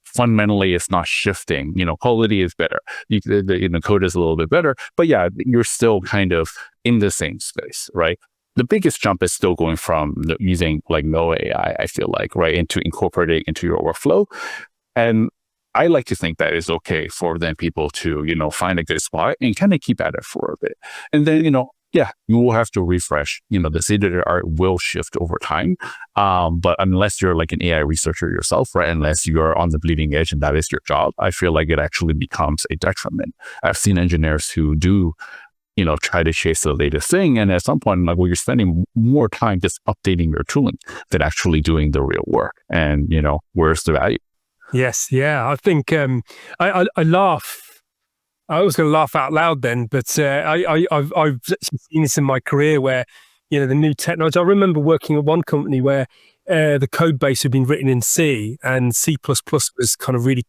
fundamentally, it's not shifting. Quality is better. The code is a little bit better, but yeah, you're still kind of in the same space, right? The biggest jump is still going from using no AI, I feel like, right, into incorporating into your workflow. And I like to think that it's okay for then people to, find a good spot and kind of keep at it for a bit. And then, you will have to refresh. The state of the art will shift over time. But unless you're like an AI researcher yourself, right, unless you're on the bleeding edge and that is your job, I feel like it actually becomes a detriment. I've seen engineers who do, try to chase the latest thing. And at some point, you're spending more time just updating your tooling than actually doing the real work. And, where's the value? Yes. Yeah. I think I laugh. I was going to laugh out loud then, but I've seen this in my career where, the new technology. I remember working at one company where the code base had been written in C, and C++ was kind of really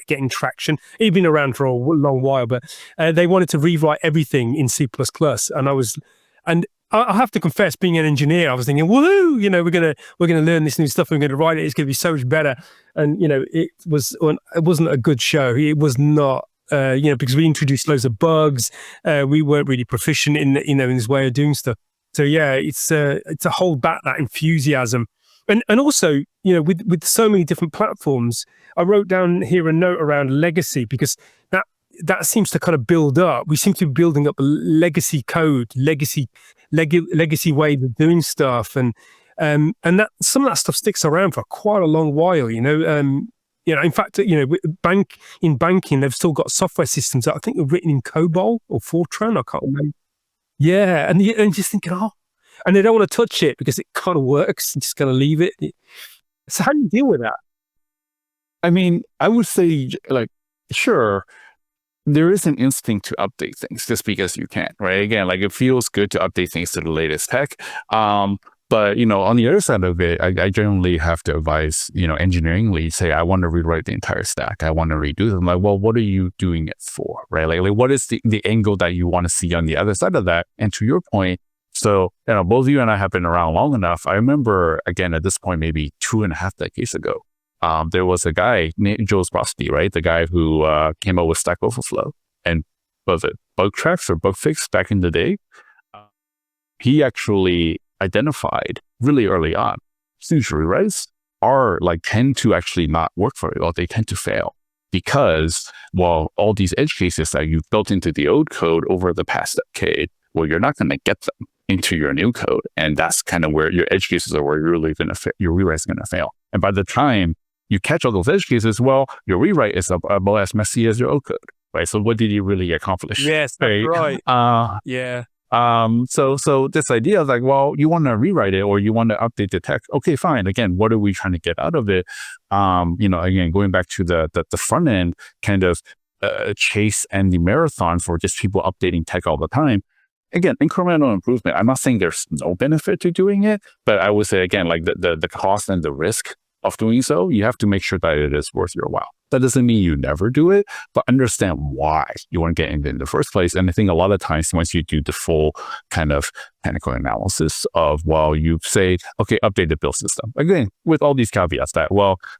getting traction. It'd been around for a long while, but they wanted to rewrite everything in C++. And I have to confess, being an engineer, I was thinking, woohoo, we're gonna learn this new stuff. We're gonna write it. It's gonna be so much better. And it wasn't a good show. It was not. Because we introduced loads of bugs, we weren't really proficient in this way of doing stuff. So yeah, it's to hold back that enthusiasm, and also with so many different platforms. I wrote down here a note around legacy, because that seems to kind of build up. We seem to be building up a legacy code, legacy way of doing stuff, and that some of that stuff sticks around for quite a long while. In fact, in banking, they've still got software systems that I think are written in COBOL or Fortran. I can't remember. Yeah, and just thinking, and they don't want to touch it because it kind of works. Just going to leave it. So how do you deal with that? I mean, I would say, sure, there is an instinct to update things just because you can, right? Again, like it feels good to update things to the latest tech. But, on the other side of it, I generally have to advise, engineering leads, say, I want to rewrite the entire stack. I want to redo them. Like, well, what are you doing it for, right? Like what is the angle that you want to see on the other side of that? And to your point, so, both you and I have been around long enough. I remember, again, at this point, maybe 2.5 decades ago, there was a guy named Joe Sprosky, right? The guy who came up with Stack Overflow. And was it bug tracks or bug fix back in the day? He actually identified really early on, since rewrites tend to actually not work very well. They tend to fail because, all these edge cases that you've built into the old code over the past decade, you're not going to get them into your new code. And that's kind of where your edge cases are where you're really going to your rewrite is going to fail. And by the time you catch all those edge cases, your rewrite is about as messy as your old code, right? So what did you really accomplish? Yes, that's right. Yeah. So this idea is like, you want to rewrite it or you want to update the text. Okay, fine. Again, what are we trying to get out of it? Again, going back to the front end kind of chase and the marathon for just people updating tech all the time. Again, incremental improvement. I'm not saying there's no benefit to doing it, but I would say, again, like the cost and the risk of doing so, you have to make sure that it is worth your while. That doesn't mean you never do it, but understand why you want to get into it in the first place. And I think a lot of times once you do the full kind of technical analysis of, you say, okay, update the build system. Again, with all these caveats that,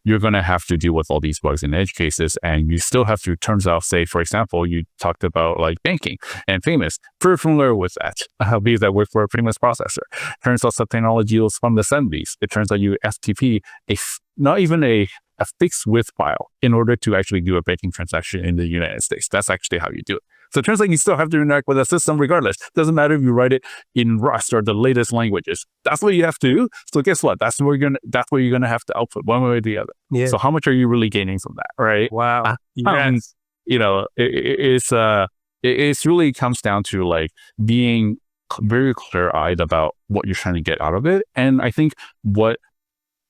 you're going to have to deal with all these bugs and edge cases. And you still have to, turns out, say, for example, you talked about like banking and Famous. Pretty familiar with that. Because I work for a Famous processor. Turns out some technology was from the 70s. It turns out you FTP not even a fixed width file in order to actually do a banking transaction in the United States. That's actually how you do it. So it turns out you still have to interact with the system regardless. Doesn't matter if you write it in Rust or the latest languages. That's what you have to do. So guess what? That's where you're gonna have to output one way or the other. Yeah. So how much are you really gaining from that, right? Wow. Yes. It really comes down to like being very clear-eyed about what you're trying to get out of it. And I think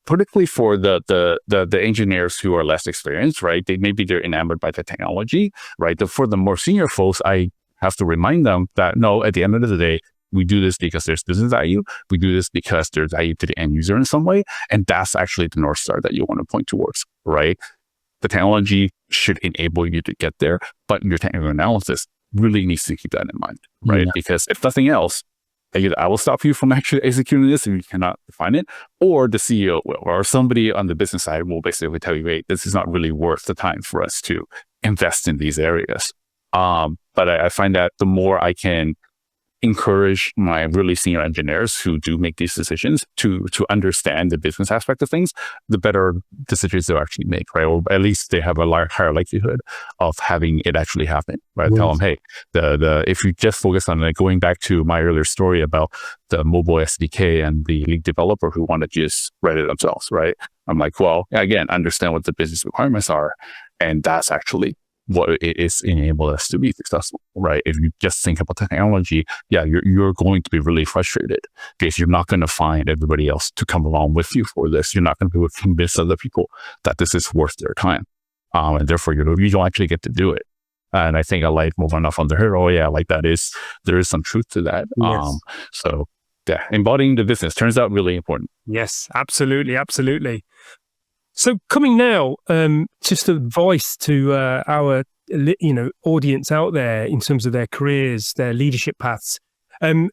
particularly for the engineers who are less experienced, right? They're enamored by the technology, right? For the more senior folks, I have to remind them that no, at the end of the day, we do this because there's business value. We do this because there's value to the end user in some way. And that's actually the North Star that you want to point towards, right? The technology should enable you to get there, but your technical analysis really needs to keep that in mind, right? Yeah. Because if nothing else, either I will stop you from actually executing this if you cannot define it, or the CEO will, or somebody on the business side will basically tell you, hey, this is not really worth the time for us to invest in these areas. But I find that the more I can encourage my really senior engineers who do make these decisions to understand the business aspect of things, the better decisions they'll actually make, right? Or at least they have a higher likelihood of having it actually happen, right? Yes. Tell them, hey, if you just focus on going back to my earlier story about the mobile SDK and the lead developer who want to just write it themselves, right? I'm like, again, understand what the business requirements are. And that's actually what it is enable us to be successful, right? If you just think about technology, you're going to be really frustrated because you're not going to find everybody else to come along with you for this. You're not going to be able to convince other people that this is worth their time. And therefore, you don't actually get to do it. And I think I like moving off on the hero. Yeah, like there is some truth to that. Yes. Embodying the business turns out really important. Yes, absolutely. Absolutely. So coming now, just advice to our audience out there in terms of their careers, their leadership paths. What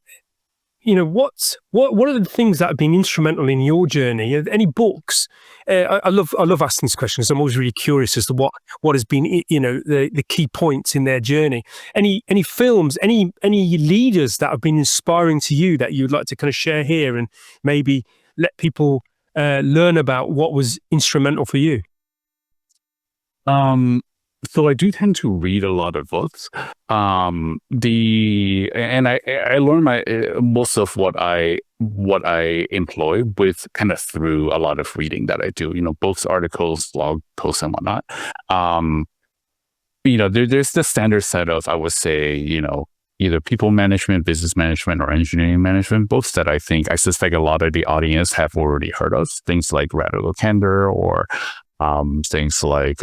are the things that have been instrumental in your journey? Any books? I love asking this question because I'm always really curious as to what has been the key points in their journey. Any films? Any leaders that have been inspiring to you that you'd like to kind of share here and maybe let people learn about what was instrumental for you? So I do tend to read a lot of books. I learn most of what I employ with kind of through a lot of reading that I do. Books, articles, blog posts, and whatnot. There's the standard set of, I would say, either people management, business management, or engineering management books that I suspect a lot of the audience have already heard of. Things like Radical Candor or things like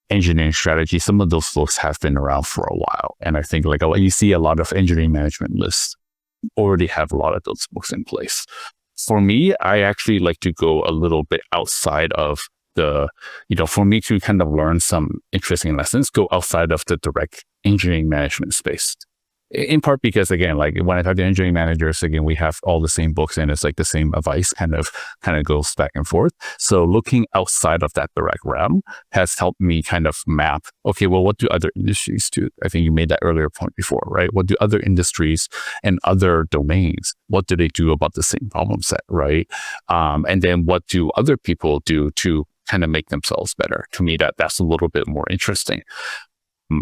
engineering strategy, some of those books have been around for a while. And I think like you see a lot of engineering management lists already have a lot of those books in place. For me, I actually like to go a little bit outside of for me to kind of learn some interesting lessons, go outside of the direct engineering management space. In part because, again, like when I talk to engineering managers, again, we have all the same books and it's like the same advice kind of goes back and forth. So looking outside of that direct realm has helped me kind of map, okay, well, what do other industries do? I think you made that earlier point before, right? What do other industries and other domains, what do they do about the same problem set, right? And then what do other people do to kind of make themselves better? To me, that's a little bit more interesting.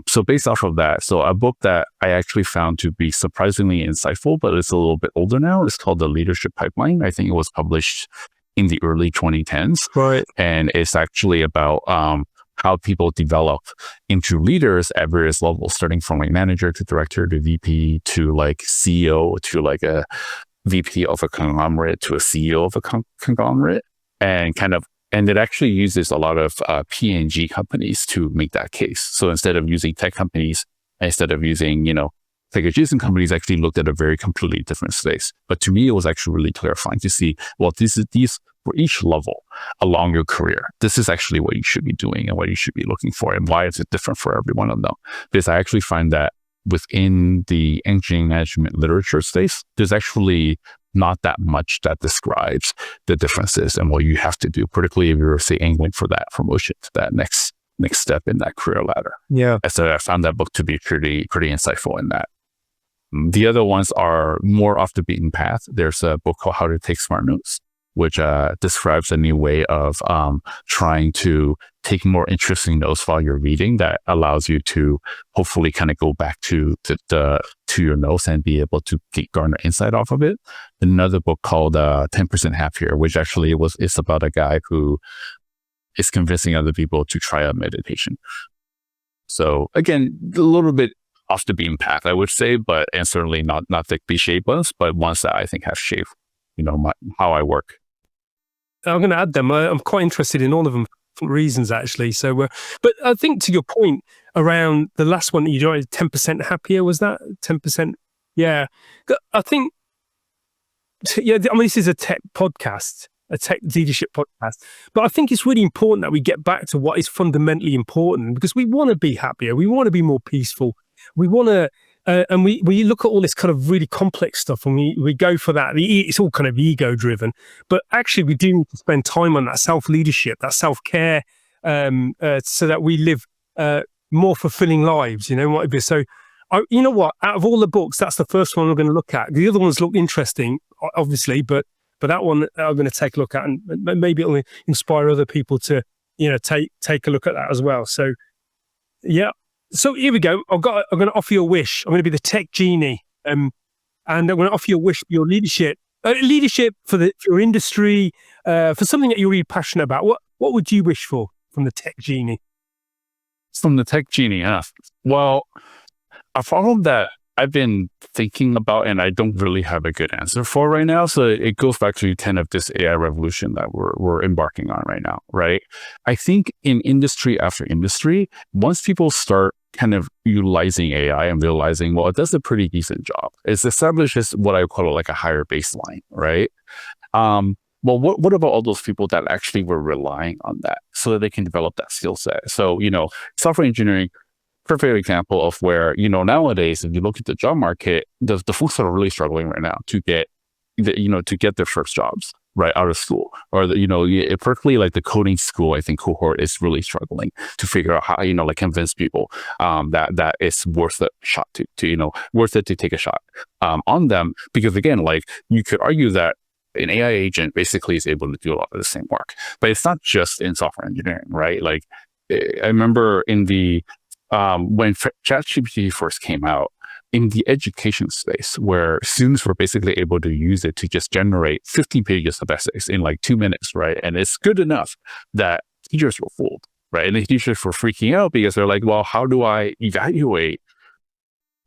So based off of that, so a book that I actually found to be surprisingly insightful, but it's a little bit older now, is called The Leadership Pipeline. I think it was published in the early 2010s. Right. And it's actually about how people develop into leaders at various levels, starting from like manager to director to VP to like CEO to like a VP of a conglomerate to a CEO of a conglomerate, and it actually uses a lot of P&G companies to make that case. So instead of using tech companies, instead of using, tech adjacent companies, actually looked at a very completely different space. But to me, it was actually really clarifying to see, well, these for each level along your career, this is actually what you should be doing and what you should be looking for, and why is it different for every one of them? Because I actually find that within the engineering management literature space, there's actually not that much that describes the differences and what you have to do, particularly if you're, say, angling for that promotion to that next step in that career ladder. Yeah. So I found that book to be pretty insightful in that. The other ones are more off the beaten path. There's a book called How to Take Smart Notes, which describes a new way of trying to take more interesting notes while you're reading that allows you to hopefully kind of go back to your notes and be able to garner insight off of it. Another book called 10% Happier, which actually is about a guy who is convincing other people to try out meditation. So again, a little bit off the beaten path, I would say, and certainly not the cliche ones, but ones that I think have shaped, how I work. I'm going to add them. I'm quite interested in all of them for reasons, actually. So, but I think to your point around the last one that you joined, 10% Happier, was that 10%? Yeah. I think, this is a tech podcast, a tech leadership podcast, but I think it's really important that we get back to what is fundamentally important, because we want to be happier. We want to be more peaceful. We want to, and we look at all this kind of really complex stuff and we go for that. It's all kind of ego driven, but actually we do need to spend time on that self-leadership, that self-care, so that we live more fulfilling lives, So, you know what, out of all the books, that's the first one we're going to look at. The other ones look interesting, obviously, but that one I'm going to take a look at, and maybe it'll inspire other people to, take a look at that as well. So, yeah. So here we go. I'm going to offer you a wish. I'm going to be the tech genie, and I'm going to offer you a wish for your leadership for your industry, for something that you're really passionate about. What would you wish for from the tech genie? From the tech genie, well, a problem that I've been thinking about and I don't really have a good answer for right now. So it goes back to kind of this AI revolution that we're embarking on right now, right? I think in industry after industry, once people start kind of utilizing AI and realizing, well, it does a pretty decent job, it establishes what I call like a higher baseline, right? Well, what about all those people that actually were relying on that so that they can develop that skill set? So, software engineering, perfect example of where, nowadays, if you look at the job market, the folks that are really struggling right now to get their first jobs right out of school, or particularly like the coding school, I think cohort is really struggling to figure out how, convince people that it's worth a shot worth it to take a shot on them. Because again, like you could argue that an AI agent basically is able to do a lot of the same work, but it's not just in software engineering, right? Like I remember in the when ChatGPT first came out, in the education space, where students were basically able to use it to just generate 15 pages of essays in like 2 minutes, right? And it's good enough that teachers were fooled, right? And the teachers were freaking out because they're like, well, how do I evaluate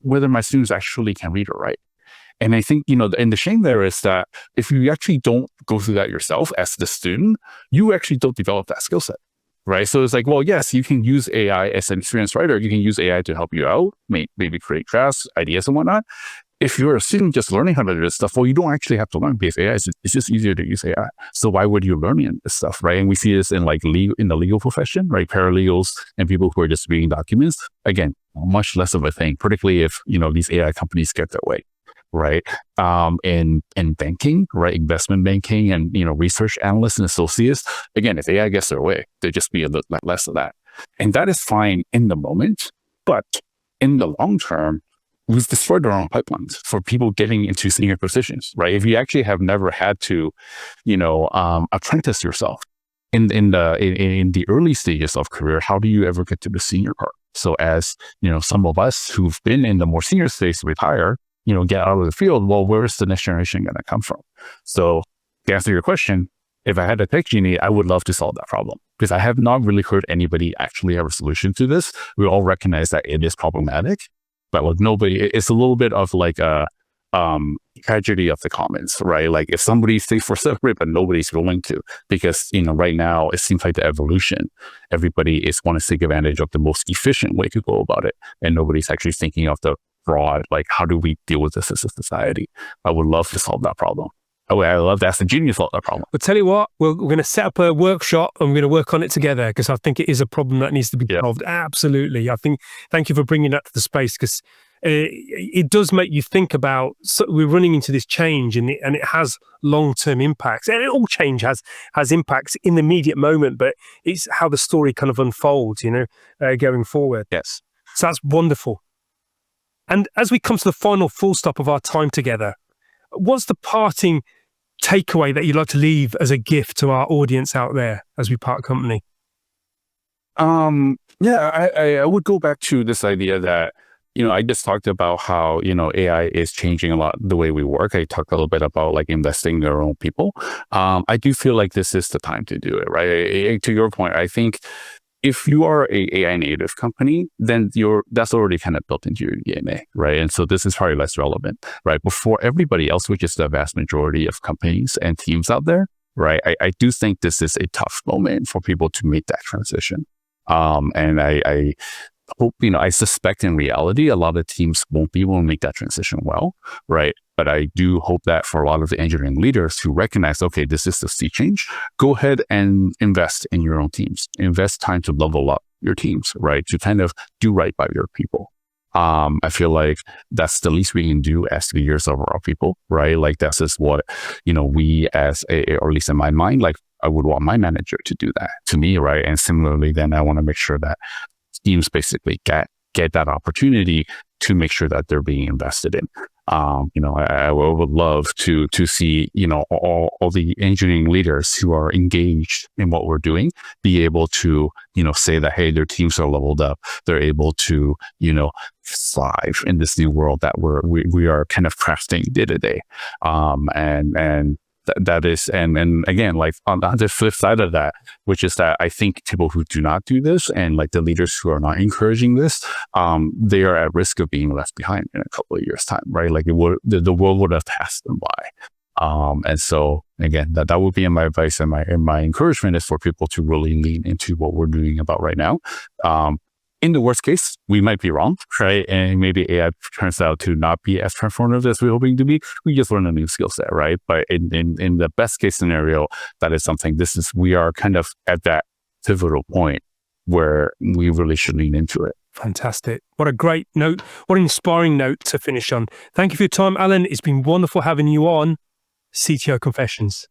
whether my students actually can read or write? And I think, and the shame there is that if you actually don't go through that yourself as the student, you actually don't develop that skill set. right? So it's like, well, yes, you can use AI as an experienced writer. You can use AI to help you out, maybe create drafts, ideas and whatnot. If you're a student just learning how to do this stuff, well, you don't actually have to learn because AI it's just easier to use AI. So why would you learn this stuff, right? And we see this in in the legal profession, right? Paralegals and people who are just reading documents. Again, much less of a thing, particularly if these AI companies get their way, right? In banking, right? Investment banking and research analysts and associates. Again, if AI gets their way, there just be a little less of that, and that is fine in the moment, but in the long term, we've destroyed our own pipelines for people getting into senior positions, right? If you actually have never had to, apprentice yourself in the early stages of career, how do you ever get to the senior part? So as some of us who've been in the more senior stage retire, get out of the field. Well, where's the next generation going to come from? So to answer your question, if I had a tech genie, I would love to solve that problem because I have not really heard anybody actually have a solution to this. We all recognize that it is problematic. But like nobody, it's a little bit of like a tragedy of the commons, right? Like if somebody thinks for separate, but nobody's willing to, because right now it seems like the evolution, everybody is want to take advantage of the most efficient way to go about it, and nobody's actually thinking of the broad, like how do we deal with this as a society? I would love to solve that problem. Oh, I love to ask the genius solve that problem. But tell you what, we're going to set up a workshop and we're going to work on it together because I think it is a problem that needs to be solved. Absolutely. I think, thank you for bringing that to the space because it does make you think about, so we're running into this change and it has long-term impacts. And all change has impacts in the immediate moment, but it's how the story kind of unfolds, going forward. Yes. So that's wonderful. And as we come to the final full stop of our time together, what's the parting takeaway that you'd like to leave as a gift to our audience out there as we part company? Yeah, I would go back to this idea that, I just talked about how, AI is changing a lot the way we work. I talked a little bit about like investing in our own people. I do feel like this is the time to do it, right? To your point, I think if you are a AI native company, then that's already kind of built into your DNA, right? And so this is probably less relevant, right? But for everybody else, which is the vast majority of companies and teams out there, right? I do think this is a tough moment for people to make that transition. And I hope, I suspect in reality, a lot of teams won't be able to make that transition well, right? But I do hope that for a lot of the engineering leaders who recognize, okay, this is the sea change, go ahead and invest in your own teams, invest time to level up your teams, right? To kind of do right by your people. I feel like that's the least we can do as leaders of our people, right? Like that's just what, we as or at least in my mind, like I would want my manager to do that to me, right? And similarly, then I want to make sure that teams basically get that opportunity to make sure that they're being invested in. I would love to see, all the engineering leaders who are engaged in what we're doing be able to, say that, hey, their teams are leveled up. They're able to, thrive in this new world that we are kind of crafting day to day. And that is, and again, like on the flip side of that, which is that I think people who do not do this and like the leaders who are not encouraging this, they are at risk of being left behind in a couple of years' time, right? Like the world would have passed them by. And so again, that would be my advice and my encouragement is for people to really lean into what we're doing about right now. In the worst case, we might be wrong, right? And maybe AI turns out to not be as transformative as we're hoping to be. We just learn a new skill set, right? But in the best case scenario, that is something, we are kind of at that pivotal point where we really should lean into it. Fantastic. What a great note. What an inspiring note to finish on. Thank you for your time, Alan. It's been wonderful having you on CTO Confessions.